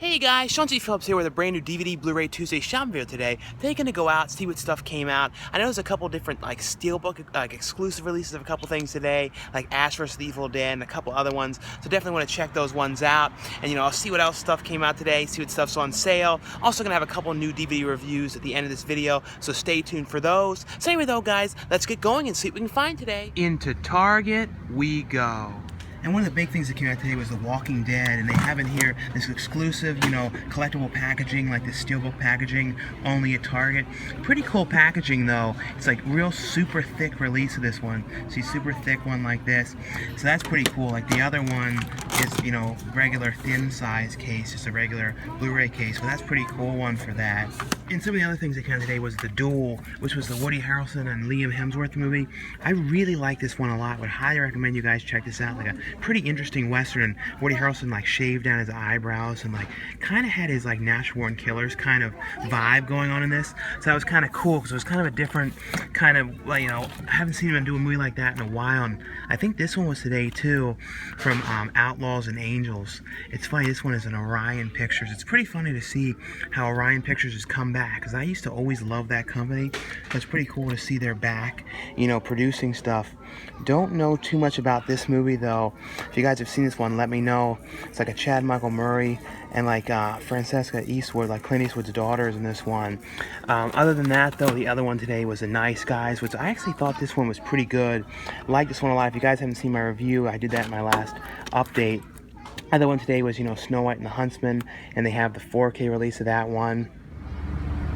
Hey guys, Sean T. Phillips here with a brand new DVD Blu-ray Tuesday shopping video today. Today gonna go out, see what stuff came out. I know there's a couple different Steelbook exclusive releases of a couple things today, like Ash vs. the Evil Dead and a couple other ones. So definitely want to check those ones out. And I'll see what else stuff came out today, see what stuff's on sale. Also gonna have a couple new DVD reviews at the end of this video, so stay tuned for those. So anyway though guys, let's get going and see what we can find today. Into Target we go. And one of the big things that came out today was The Walking Dead, and they have in here this exclusive, collectible packaging, like this steelbook packaging, only at Target. Pretty cool packaging though. It's like real super thick release of this one. See, super thick one like this. So that's pretty cool. Like the other one is, regular thin size case, just a regular Blu-ray case. But that's a pretty cool one for that. And some of the other things that came out today was The Duel, which was the Woody Harrelson and Liam Hemsworth movie. I really like this one a lot. Would highly recommend you guys check this out. Like a pretty interesting western, and Woody Harrelson shaved down his eyebrows and kind of had his Natural Born Killers kind of vibe going on in this. So that was kind of cool because it was kind of a different kind of I haven't seen him do a movie like that in a while. And I think this one was today too, from Outlaws and Angels. It's funny, this one is an Orion Pictures. It's pretty funny to see how Orion Pictures has come back, because I used to always love that company. So it's pretty cool to see they're back, producing stuff. Don't know too much about this movie though. If you guys have seen this one, let me know. It's like a Chad Michael Murray and Francesca Eastwood, like Clint Eastwood's daughters in this one. Other than that though, the other one today was The Nice Guys, which I actually thought this one was pretty good. I like this one a lot. If you guys haven't seen my review, I did that in my last update. Other one today was Snow White and the Huntsman, and they have the 4K release of that one.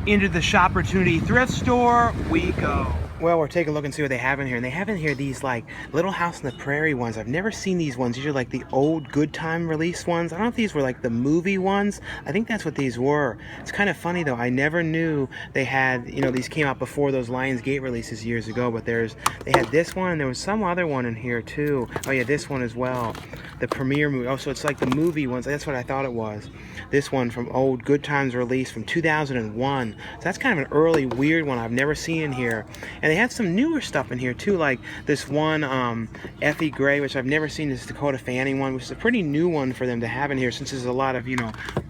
Into the Shopportunity thrift store we go. Well, we're taking a look and see what they have in here. And they have in here these Little House on the Prairie ones. I've never seen these ones. These are the old Good Time release ones. I don't know if these were the movie ones. I think that's what these were. It's kind of funny though. I never knew they had, these came out before those Lionsgate releases years ago. But they had this one, and there was some other one in here too. Oh yeah, this one as well. The premiere movie. Oh, so it's like the movie ones. That's what I thought it was. This one from old Good Times release from 2001. So that's kind of an early weird one I've never seen in here. And they had some newer stuff in here too, like this one Effie Gray, which I've never seen, this Dakota Fanning one, which is a pretty new one for them to have in here, since there's a lot of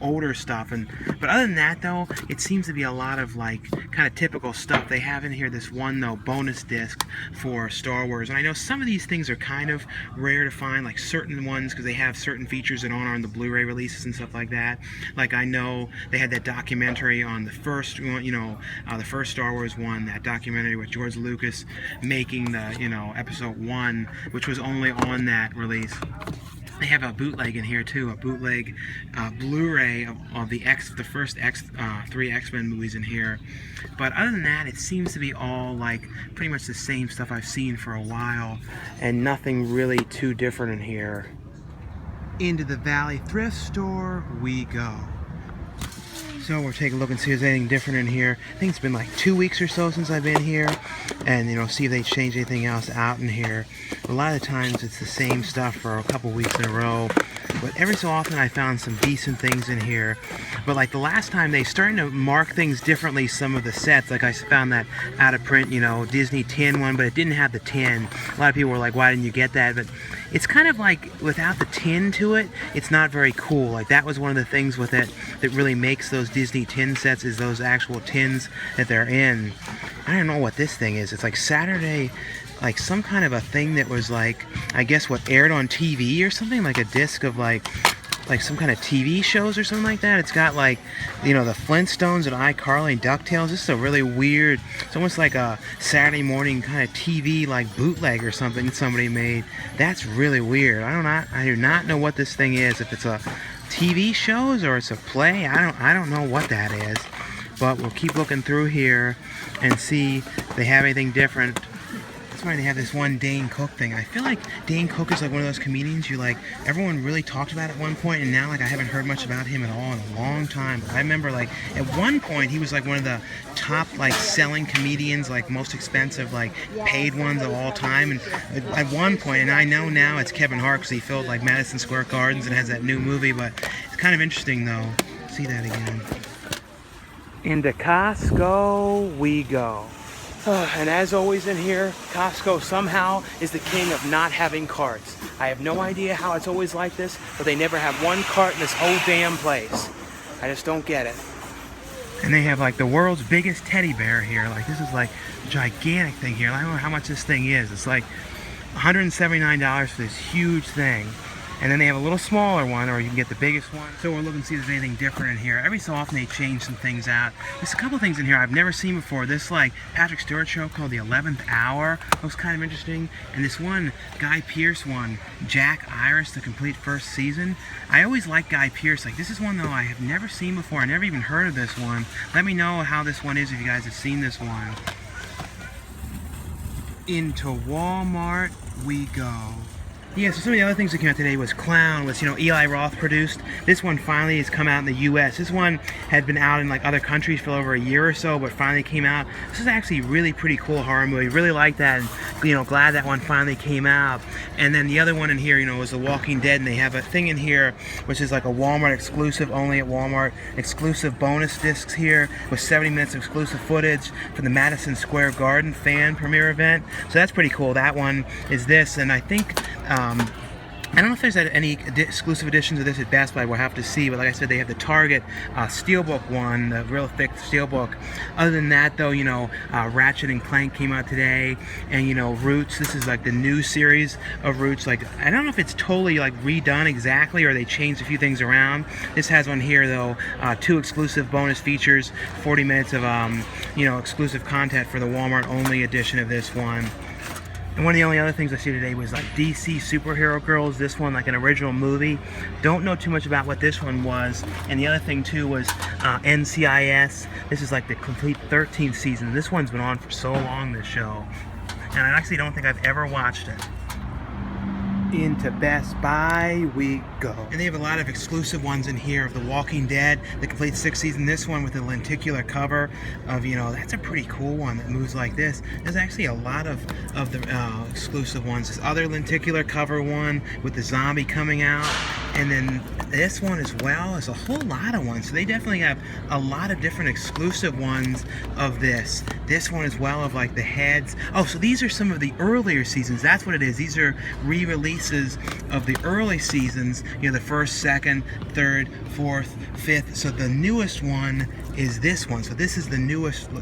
older stuff. But other than that though, it seems to be a lot of kind of typical stuff. They have in here this one though bonus disc for Star Wars, and I know some of these things are kind of rare to find, like certain ones, because they have certain features that aren't on the Blu-ray releases and stuff like that. Like I know they had that documentary on the first one, the first Star Wars one, that documentary with George Lucas making the episode 1, which was only on that release. They have a bootleg in here too, a bootleg Blu-ray of the first three X-Men movies in here. But other than that, it seems to be all pretty much the same stuff I've seen for a while, and nothing really too different in here. Into the Valley Thrift Store we go. So we're taking a look and see if there's anything different in here. I think it's been 2 weeks or so since I've been here, and see if they changed anything else out in here. A lot of the times it's the same stuff for a couple weeks in a row, but every so often I found some decent things in here. But the last time, they starting to mark things differently, some of the sets. I found that out of print, Disney tin one, but it didn't have the tin. A lot of people were like, why didn't you get that? But it's kind of without the tin to it, it's not very cool. That was one of the things with it that really makes those Disney tin sets, is those actual tins that they're in. I don't know what this thing is. It's Saturday, some kind of a thing that was I guess what aired on TV or something, a disc of some kind of TV shows or something like that. It's got the Flintstones and iCarly and DuckTales. This is a really weird, it's almost like a Saturday morning kind of TV bootleg or something somebody made. That's really weird. I do not know what this thing is, if it's a TV shows or it's a play. I don't know what that is. But we'll keep looking through here and see if they have anything different. That's why they have this one Dane Cook thing. I feel like Dane Cook is one of those comedians everyone really talked about at one point, and now I haven't heard much about him at all in a long time. I remember at one point he was one of the top selling comedians, most expensive paid ones of all time. And at one point, and I know now it's Kevin Hart because he filled Madison Square Gardens and has that new movie, but it's kind of interesting though. See that again. Into Costco we go. And as always in here, Costco somehow is the king of not having carts. I have no idea how it's always like this, but they never have one cart in this whole damn place. I just don't get it. And they have like the world's biggest teddy bear here. Like this is like a gigantic thing here. I don't know how much this thing is. It's like $179 for this huge thing. And then they have a little smaller one, or you can get the biggest one. So we're looking to see if there's anything different in here. Every so often they change some things out. There's a couple things in here I've never seen before. This like Patrick Stewart show called The 11th Hour. Looks kind of interesting. And this one, Guy Pearce one, Jack Iris, the complete first season. I always like Guy Pearce. Like this is one though I have never seen before. I never even heard of this one. Let me know how this one is if you guys have seen this one. Into Walmart we go. Yeah, so some of the other things that came out today was Clown, was, Eli Roth produced. This one finally has come out in the U.S. This one had been out in like other countries for over a year or so, but finally came out. This is actually a really pretty cool horror movie. Really like that, and glad that one finally came out. And then the other one in here, was The Walking Dead, and they have a thing in here which is like a Walmart exclusive, only at Walmart, exclusive bonus discs here with 70 minutes of exclusive footage from the Madison Square Garden fan premiere event. So that's pretty cool. That one is this, and I think I don't know if there's any exclusive editions of this at Best Buy. We'll have to see. But like I said, they have the Target Steelbook one, the real thick Steelbook. Other than that, though, Ratchet and Clank came out today, and Roots. This is like the new series of Roots. Like I don't know if it's totally like redone exactly, or they changed a few things around. This has one here though, 2 exclusive bonus features, 40 minutes of exclusive content for the Walmart only edition of this one. And one of the only other things I see today was like DC Superhero Girls, this one like an original movie. Don't know too much about what this one was. And the other thing too was NCIS. This is like the complete 13th season. This one's been on for so long, this show. And I actually don't think I've ever watched it. Into Best Buy we go. And they have a lot of exclusive ones in here of The Walking Dead, the complete 6th season. This one with a lenticular cover of, that's a pretty cool one that moves like this. There's actually a lot of the exclusive ones. This other lenticular cover one with the zombie coming out. And then this one as well is a whole lot of ones. So they definitely have a lot of different exclusive ones of this. This one as well of like the heads. Oh, so these are some of the earlier seasons. That's what it is. These are re-releases of the early seasons, the first, second, third, fourth, fifth. So the newest one is this one. So this is the newest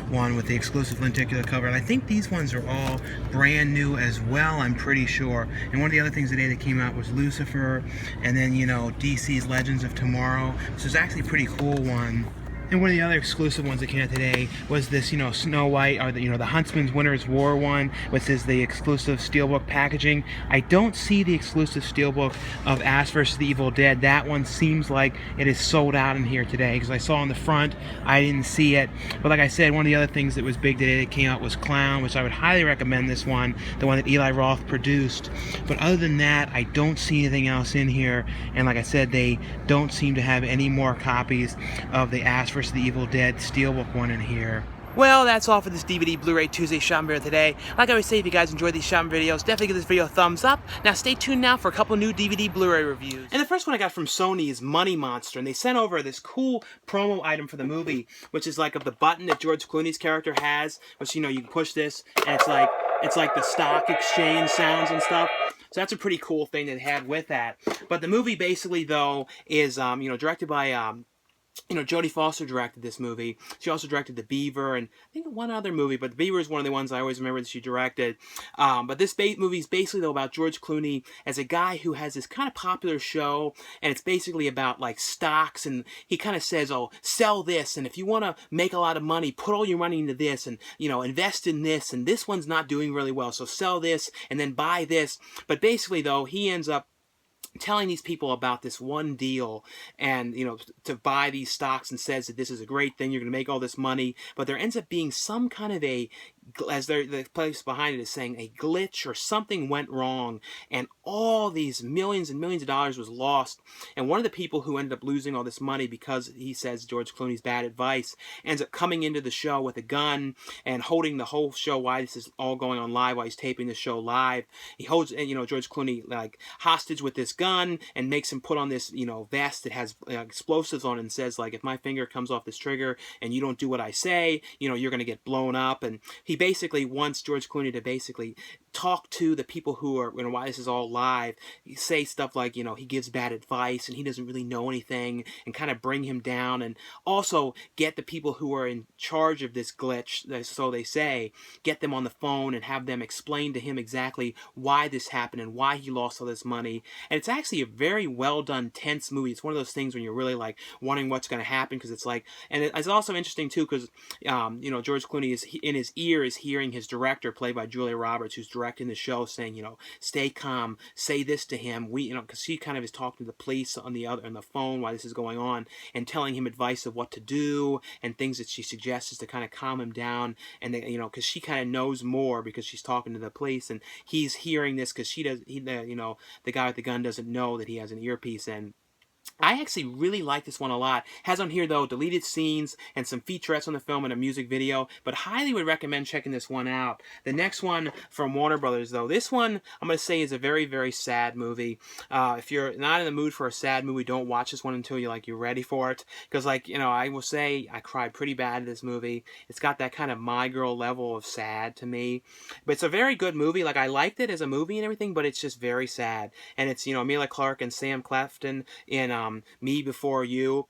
one with the exclusive lenticular cover. And I think these ones are all brand new as well, I'm pretty sure. And one of the other things today that came out was Lucifer, and then, DC's Legends of Tomorrow. So it's actually a pretty cool one. And one of the other exclusive ones that came out today was this, Snow White, or the Huntsman's Winter's War one, which is the exclusive Steelbook packaging. I don't see the exclusive Steelbook of Ash vs. the Evil Dead. That one seems like it is sold out in here today, because I saw on the front, I didn't see it. But like I said, one of the other things that was big today that came out was Clown, which I would highly recommend this one, the one that Eli Roth produced. But other than that, I don't see anything else in here. And like I said, they don't seem to have any more copies of the Ash vs. the Evil Dead Steelbook one in here. Well, that's all for this DVD Blu-ray Tuesday shopping video today. Like I always say, if you guys enjoyed these shopping videos, definitely give this video a thumbs up. Now stay tuned now for a couple new DVD Blu-ray reviews. And the first one I got from Sony is Money Monster, and they sent over this cool promo item for the movie, which is like of the button that George Clooney's character has, which, you can push this, and it's like the stock exchange sounds and stuff. So that's a pretty cool thing that they had with that. But the movie basically, though, is, directed by, Jodie Foster directed this movie. She also directed The Beaver and I think one other movie, but The Beaver is one of the ones I always remember that she directed. But this movie is basically, though, about George Clooney as a guy who has this kind of popular show, and it's basically about, like, stocks, and he kind of says, oh, sell this, and if you want to make a lot of money, put all your money into this, and, invest in this, and this one's not doing really well, so sell this, and then buy this. But basically, though, he ends up telling these people about this one deal, and to buy these stocks, and says that this is a great thing, you're going to make all this money, but there ends up being some kind of a, as the place behind it is saying, a glitch or something went wrong, and all these millions and millions of dollars was lost. And one of the people who ended up losing all this money because he says George Clooney's bad advice ends up coming into the show with a gun and holding the whole show while this is all going on live, while he's taping the show live. He holds George Clooney like hostage with this gun and makes him put on this vest that has explosives on it, and says, like, if my finger comes off this trigger and you don't do what I say, you're going to get blown up. And he basically wants George Clooney to basically talk to the people who are, you know, why this is all live, say stuff like, you know, he gives bad advice and he doesn't really know anything, and kind of bring him down, and also get the people who are in charge of this glitch, so they say, get them on the phone and have them explain to him exactly why this happened and why he lost all this money. And it's actually a very well done, tense movie. It's one of those things when you're really like wondering what's going to happen, because it's like, and it's also interesting too, because you know, George Clooney is in his ear is hearing his director, played by Julia Roberts, who's directing the show, saying, you know, stay calm, say this to him. We, you know, because she kind of is talking to the police on the phone while this is going on, and telling him advice of what to do and things that she suggests to kind of calm him down. And they, you know, because she kind of knows more because she's talking to the police, and he's hearing this because you know, the guy with the gun doesn't know that he has an earpiece in. I actually really like this one a lot. Has on here, though, deleted scenes and some featurettes on the film and a music video, but highly would recommend checking this one out. The next one from Warner Brothers, though, this one I'm going to say is a very, very sad movie. If you're not in the mood for a sad movie, don't watch this one until you're ready for it. Because, like, you know, I will say I cried pretty bad in this movie. It's got that kind of My Girl level of sad to me. But it's a very good movie. Like, I liked it as a movie and everything, but it's just very sad. And it's, you know, Emilia Clarke and Sam Claflin in Me Before You.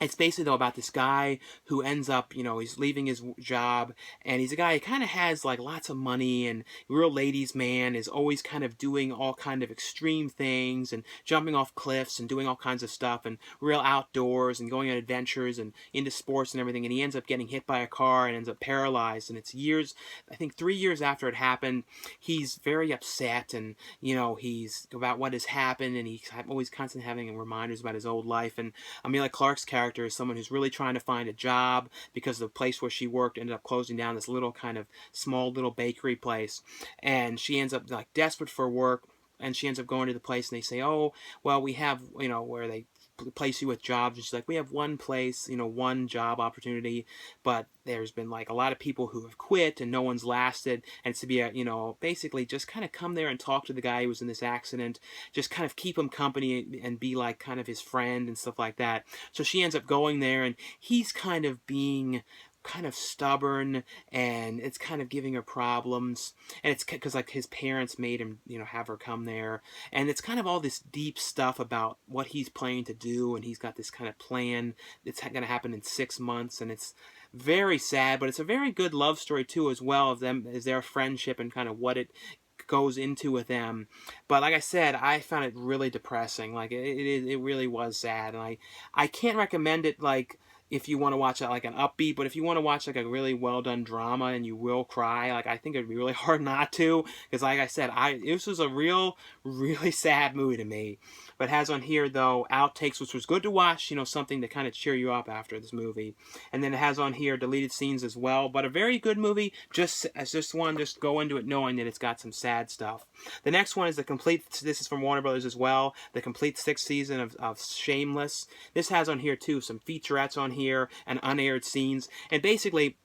It's basically, though, about this guy who ends up, you know, he's leaving his job, and he's a guy who kind of has, like, lots of money, and real ladies' man, is always kind of doing all kind of extreme things, and jumping off cliffs, and doing all kinds of stuff, and real outdoors, and going on adventures, and into sports and everything, and he ends up getting hit by a car, and ends up paralyzed, and it's years, I think 3 years after it happened. He's very upset, and, you know, he's about what has happened, and he's always constantly having reminders about his old life, and Emilia Clarke's character is someone who's really trying to find a job because the place where she worked ended up closing down, this little kind of small little bakery place, and she ends up like desperate for work, and she ends up going to the place, and they say, oh, well, we have, you know, where they place you with jobs, and she's like, we have one place, you know, one job opportunity, but there's been like a lot of people who have quit and no one's lasted, and it's to be a, you know, basically just kind of come there and talk to the guy who was in this accident, just kind of keep him company and be like kind of his friend and stuff like that. So she ends up going there, and he's kind of being kind of stubborn, and it's kind of giving her problems, and it's because like his parents made him, you know, have her come there, and it's kind of all this deep stuff about what he's planning to do, and he's got this kind of plan that's going to happen in 6 months, and it's very sad, but it's a very good love story too, as well, of them, as their friendship and kind of what it goes into with them. But like I said, I found it really depressing. Like it really was sad, and I can't recommend it like if you want to watch like an upbeat, but if you want to watch like a really well done drama and you will cry, like I think it'd be really hard not to, because like I said, this was a really sad movie to me. But it has on here, though, outtakes, which was good to watch, you know, something to kind of cheer you up after this movie. And then it has on here deleted scenes as well, but a very good movie, just as just one, just go into it knowing that it's got some sad stuff. The next one is this is from Warner Brothers as well, the complete 6th season of Shameless. This has on here, too, some featurettes on here and unaired scenes. And basically,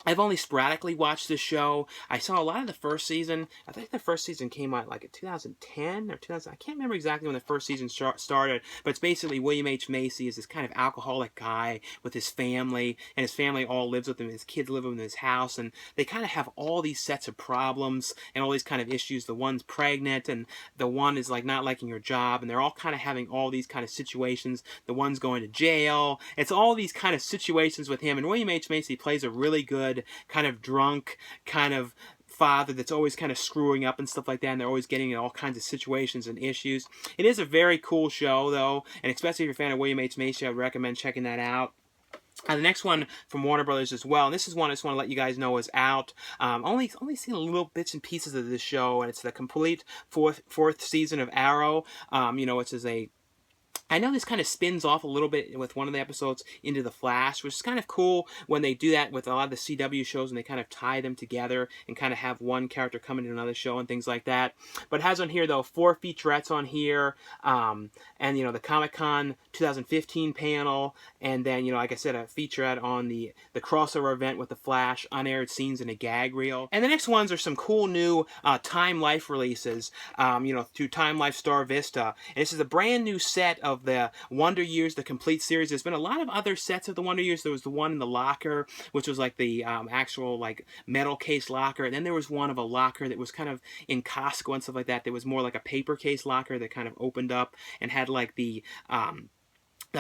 I've only sporadically watched this show. I saw a lot of the first season. I think the first season came out like in 2010 or 2000. I can't remember exactly when the first season started, but it's basically William H. Macy is this kind of alcoholic guy with his family, and his family all lives with him. His kids live with him in his house, and they kind of have all these sets of problems and all these kind of issues. The one's pregnant, and the one is like not liking her job, and they're all kind of having all these kind of situations. The one's going to jail. It's all these kind of situations with him, and William H. Macy plays a really good kind of drunk kind of father that's always kind of screwing up and stuff like that, and they're always getting in all kinds of situations and issues. It is a very cool show, though, and especially if you're a fan of William H. Macy, I would recommend checking that out. The next one from Warner Brothers as well, and this is one I just want to let you guys know is out. Only seen a little bits and pieces of this show, and it's the complete fourth season of Arrow. You know, which is I know this kind of spins off a little bit with one of the episodes into The Flash, which is kind of cool when they do that with a lot of the CW shows, and they kind of tie them together and kind of have one character come into another show and things like that. But it has on here, though, 4 featurettes on here, and, you know, the Comic-Con 2015 panel, and then, you know, like I said, a featurette on the crossover event with The Flash, unaired scenes, and a gag reel. And the next ones are some cool new Time Life releases, you know, through Time Life Star Vista. And this is a brand new set of of the Wonder Years, the complete series. There's been a lot of other sets of the Wonder Years. There was the one in the locker, which was like the actual like metal case locker. And then there was one of a locker that was kind of in Costco and stuff like that. That was more like a paper case locker that kind of opened up and had like the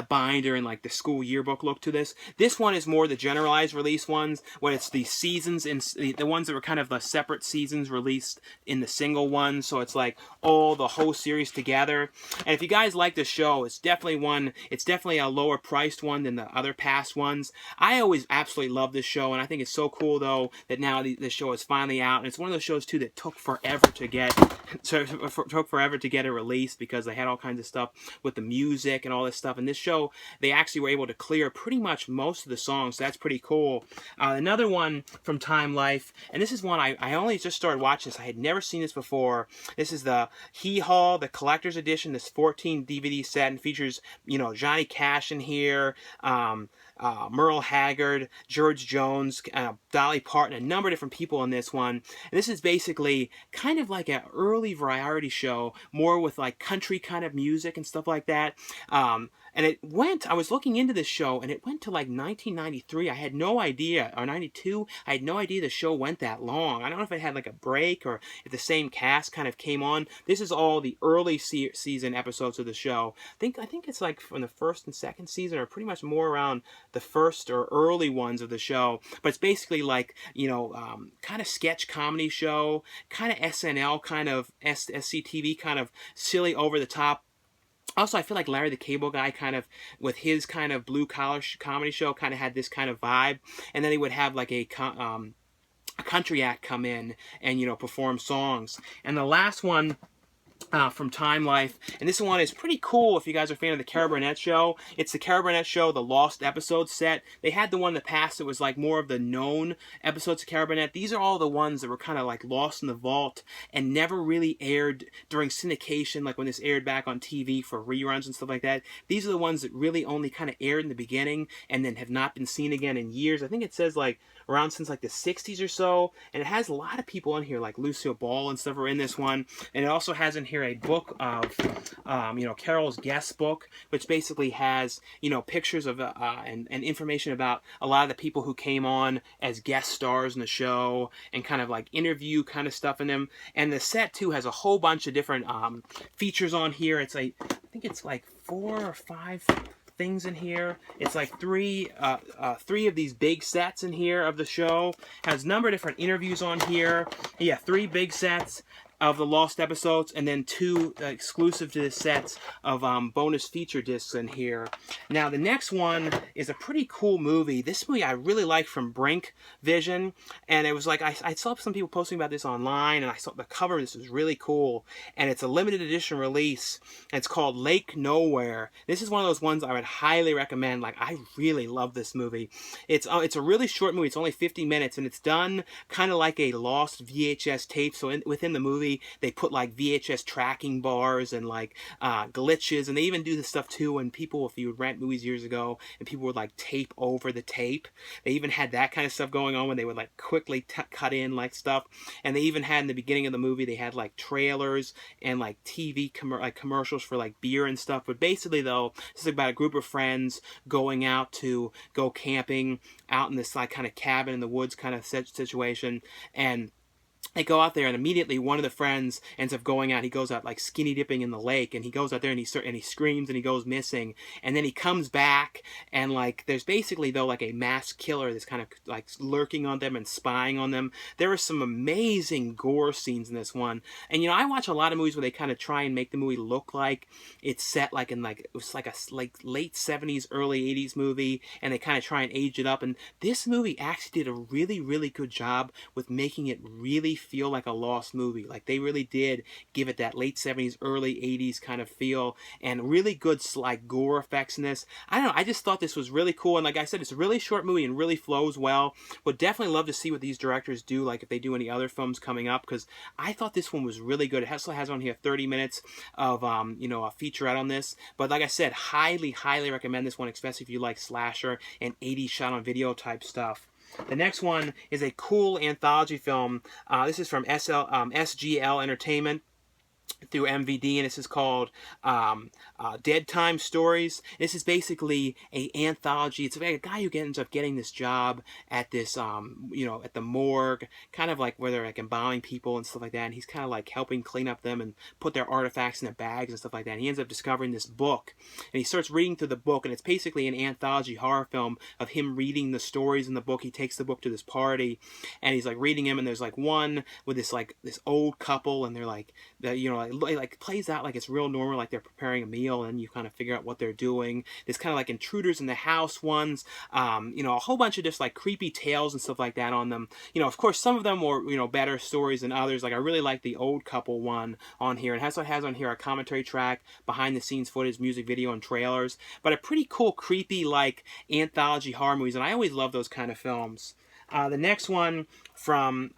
binder and like the school yearbook look to this. This one is more the generalized release ones, where it's the seasons and the ones that were kind of the separate seasons released in the single one. So it's like all the whole series together. And if you guys like the show, it's definitely a lower priced one than the other past ones. I always absolutely love this show, and I think it's so cool though that now the show is finally out. And it's one of those shows too that took forever to get a release, because they had all kinds of stuff with the music and all this stuff. And this show, they actually were able to clear pretty much most of the songs, so that's pretty cool. Another one from Time Life, and this is one I only just started watching this. I had never seen this before. This is the Hee Haw, the collector's edition, this 14 DVD set, and features, Johnny Cash in here, Merle Haggard, George Jones, Dolly Parton, a number of different people in this one. And this is basically kind of like an early variety show, more with like country kind of music and stuff like that. And I was looking into this show, and it went to like 1993. I had no idea, or 92. I had no idea the show went that long. I don't know if it had like a break or if the same cast kind of came on. This is all the early season episodes of the show. I think it's like from the first and second season, or pretty much more around the first or early ones of the show. But it's basically like, kind of sketch comedy show, kind of SNL, kind of SCTV, kind of silly, over the top. Also, I feel like Larry the Cable Guy, kind of with his kind of blue collar comedy show, kind of had this kind of vibe. And then he would have like a country act come in and perform songs. And the last one from Time Life, and this one is pretty cool if you guys are a fan of the Carol Burnett Show. It's the Carol Burnett Show, the Lost Episodes set. They had the one in the past that was like more of the known episodes of Carol Burnett. These are all the ones that were kind of like lost in the vault and never really aired during syndication, like when this aired back on TV for reruns and stuff like that. These are the ones that really only kind of aired in the beginning and then have not been seen again in years. I think it says like around since like the 60s or so, and it has a lot of people in here, like Lucille Ball and stuff are in this one. And it also has in here a book of Carol's guest book, which basically has pictures of and information about a lot of the people who came on as guest stars in the show, and kind of like interview kind of stuff in them. And the set too has a whole bunch of different features on here. It's like, I think it's like 4 or 5 things in here. It's like three of these big sets in here of the show. Has a number of different interviews on here. Yeah, 3 big sets of the Lost episodes, and then 2 exclusive to the sets of bonus feature discs in here. Now the next one is a pretty cool movie. This movie I really like, from Brink Vision, and it was like I saw some people posting about this online, and I saw the cover. This was really cool, and it's a limited edition release, and it's called Lake Nowhere. This is one of those ones I would highly recommend. Like, I really love this movie. It's a really short movie. It's only 50 minutes, and it's done kind of like a lost VHS tape. So within the movie, they put like VHS tracking bars and like glitches, and they even do this stuff too when people, if you would rent movies years ago and people would like tape over the tape, they even had that kind of stuff going on when they would like quickly cut in like stuff. And they even had in the beginning of the movie, they had like trailers and like TV commercials for like beer and stuff. But basically though, this is about a group of friends going out to go camping out in this like kind of cabin in the woods kind of situation, and they go out there, and immediately one of the friends ends up going out. He goes out like skinny dipping in the lake, and he goes out there and he screams and he goes missing. And then he comes back, and like there's basically though like a mass killer that's kind of like lurking on them and spying on them. There are some amazing gore scenes in this one. And I watch a lot of movies where they kind of try and make the movie look like it's set like in like it was like a late 70s, early 80s movie, and they kind of try and age it up. And this movie actually did a really, really good job with making it really feel like a lost movie. Like, they really did give it that late 70s, early 80s kind of feel, and really good like gore effects in this. I don't know, I just thought this was really cool, and like I said, it's a really short movie and really flows well. Would definitely love to see what these directors do, like if they do any other films coming up, because I thought this one was really good. It also has on here 30 minutes of a featurette on this, but like I said, highly recommend this one, especially if you like slasher and 80s shot on video type stuff. The next one is a cool anthology film. This is from SGL Entertainment. through MVD, and this is called Dead Time Stories. This is basically a anthology. It's a guy who ends up getting this job at this, at the morgue, kind of like where they're like embalming people and stuff like that. And he's kind of like helping clean up them and put their artifacts in their bags and stuff like that. And he ends up discovering this book, and he starts reading through the book, and it's basically an anthology horror film of him reading the stories in the book. He takes the book to this party, and he's like reading them, and there's like one with this old couple, and they're like, like plays out like it's real normal, like they're preparing a meal, and you kind of figure out what they're doing. There's kind of like intruders in the house ones, a whole bunch of just like creepy tales and stuff like that on them. Of course, some of them were better stories than others. Like I really like the old couple one on here. It has on here a commentary track, behind the scenes footage, music video, and trailers. But a pretty cool, creepy like anthology horror movies, and I always love those kind of films. The next one from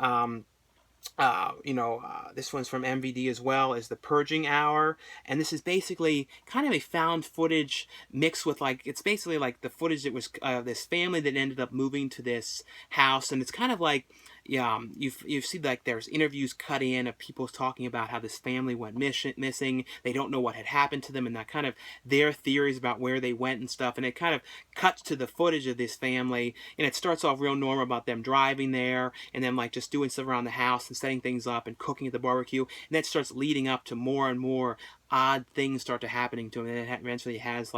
this one's from MVD as well, is The Purging Hour, and this is basically kind of a found footage mixed with it's basically like the footage that was this family that ended up moving to this house, and it's kind of like you see like there's interviews cut in of people talking about how this family went missing. They don't know what had happened to them, and that kind of their theories about where they went and stuff. And it kind of cuts to the footage of this family, and it starts off real normal about them driving there and them like just doing stuff around the house and setting things up and cooking at the barbecue, and that starts leading up to more and more odd things start to happening to him, and it eventually has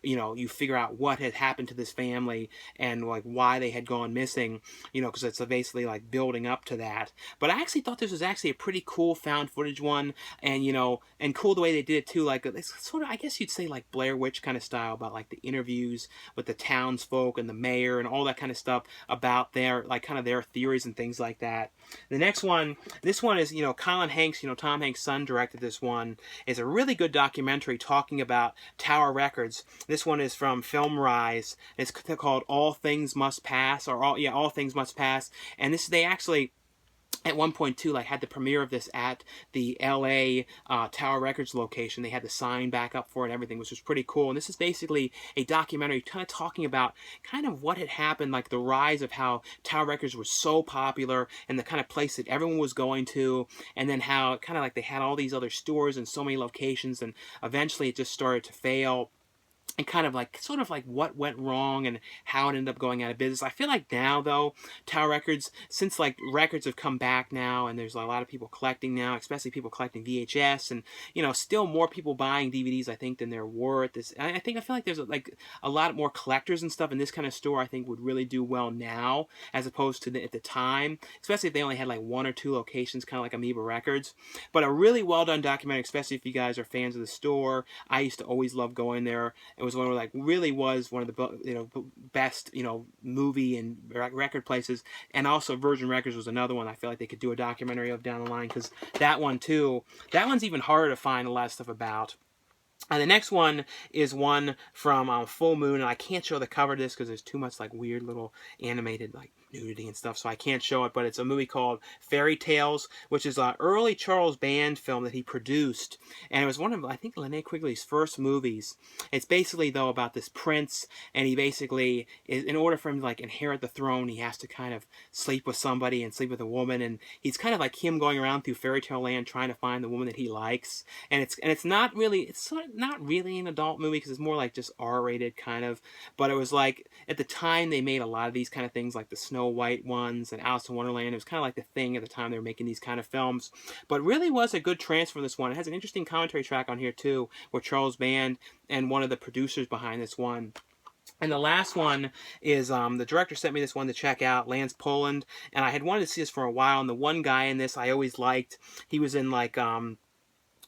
you figure out what had happened to this family and like why they had gone missing, because it's basically like building up to that. But I actually thought this was actually a pretty cool found footage one, and and cool the way they did it too. Like it's sort of, I guess you'd say, like Blair Witch kind of style, about like the interviews with the townsfolk and the mayor and all that kind of stuff about their like kind of their theories and things like that. The next one, this one is Colin Hanks, Tom Hanks' son, directed this one. It's a really good documentary talking about Tower Records. This one is from Film Rise. It's called All Things Must Pass, or All Things Must Pass. And they actually at one point too, like had the premiere of this at the LA Tower Records location. They had the sign back up for it and everything, which was pretty cool. And this is basically a documentary kind of talking about kind of what had happened, like the rise of how Tower Records was so popular and the kind of place that everyone was going to, and then how kind of like they had all these other stores and so many locations, and eventually it just started to fail. And kind of like, sort of like what went wrong and how it ended up going out of business. I feel like now, though, Tower Records, since like records have come back now, and there's a lot of people collecting now, especially people collecting VHS, and still more people buying DVDs, I think, than there were at this. I feel like there's like a lot more collectors and stuff in this kind of store. I think would really do well now, as opposed to at the time, especially if they only had like one or two locations, kind of like Amoeba Records. But a really well done documentary, especially if you guys are fans of the store. I used to always love going there. It was one of really was one of the best movie and record places, and also Virgin Records was another one I feel like they could do a documentary of down the line, because that one's even harder to find a lot of stuff about. And the next one is one from Full Moon, and I can't show the cover of this because there's too much like weird little animated like nudity and stuff, so I can't show it. But it's a movie called Fairy Tales, which is an early Charles Band film that he produced, and it was one of, I think, Linnea Quigley's first movies. It's basically though about this prince, and he basically is, in order for him to like inherit the throne, he has to kind of sleep with somebody and sleep with a woman, and he's kind of like him going around through fairy tale land trying to find the woman that he likes. And it's not really an adult movie, because it's more like just R-rated kind of. But it was like at the time they made a lot of these kind of things, like the Snow White ones and Alice in Wonderland. It was kind of like the thing at the time they were making these kind of films. But really was a good transfer, this one. It has an interesting commentary track on here too, with Charles Band and one of the producers behind this one. And the last one is, the director sent me this one to check out, Lance Poland, and I had wanted to see this for a while, and the one guy in this I always liked. He was in like,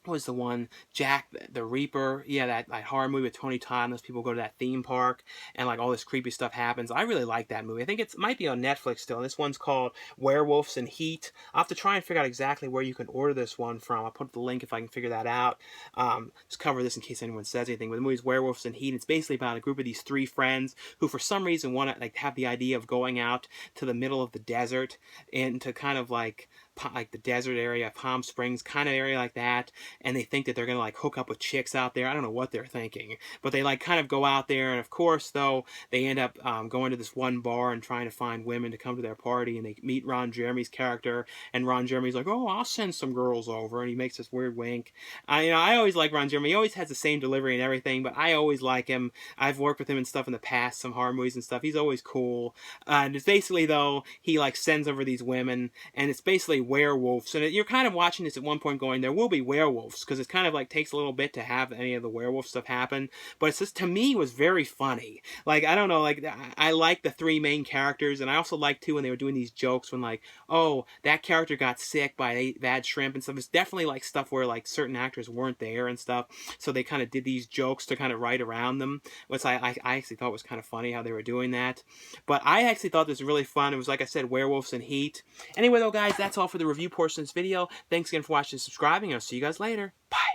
what was the one? Jack the Reaper. Yeah, that horror movie with Tony Todd, and those people go to that theme park, and like all this creepy stuff happens. I really like that movie. I think it might be on Netflix still. This one's called Werewolves and Heat. I'll have to try and figure out exactly where you can order this one from. I'll put the link if I can figure that out. Just cover this in case anyone says anything. But the movie's Werewolves and Heat. It's basically about a group of these three friends who, for some reason, want to like have the idea of going out to the middle of the desert and to kind of like like the desert area, Palm Springs kind of area like that, and they think that they're gonna like hook up with chicks out there. I don't know what they're thinking, but they like kind of go out there, and of course though they end up going to this one bar and trying to find women to come to their party, and they meet Ron Jeremy's character, and Ron Jeremy's like, oh, I'll send some girls over, and he makes this weird wink. I always like Ron Jeremy. He always has the same delivery and everything, but I always like him. I've worked with him and stuff in the past, some horror movies and stuff. He's always cool. And it's basically though he like sends over these women, and it's basically werewolves. And you're kind of watching this at one point going, there will be werewolves, because it kind of like takes a little bit to have any of the werewolf stuff happen. But it's just, to me, was very funny. Like, I don't know, like I like the three main characters, and I also like too when they were doing these jokes when like, oh, that character got sick by bad shrimp and stuff. It's definitely like stuff where like certain actors weren't there and stuff, so they kind of did these jokes to kind of write around them, which I actually thought was kind of funny how they were doing that. But I actually thought this was really fun. It was, like I said, werewolves and heat. Anyway though, guys, that's all for the review portion of this video. Thanks again for watching and subscribing. I'll see you guys later. Bye.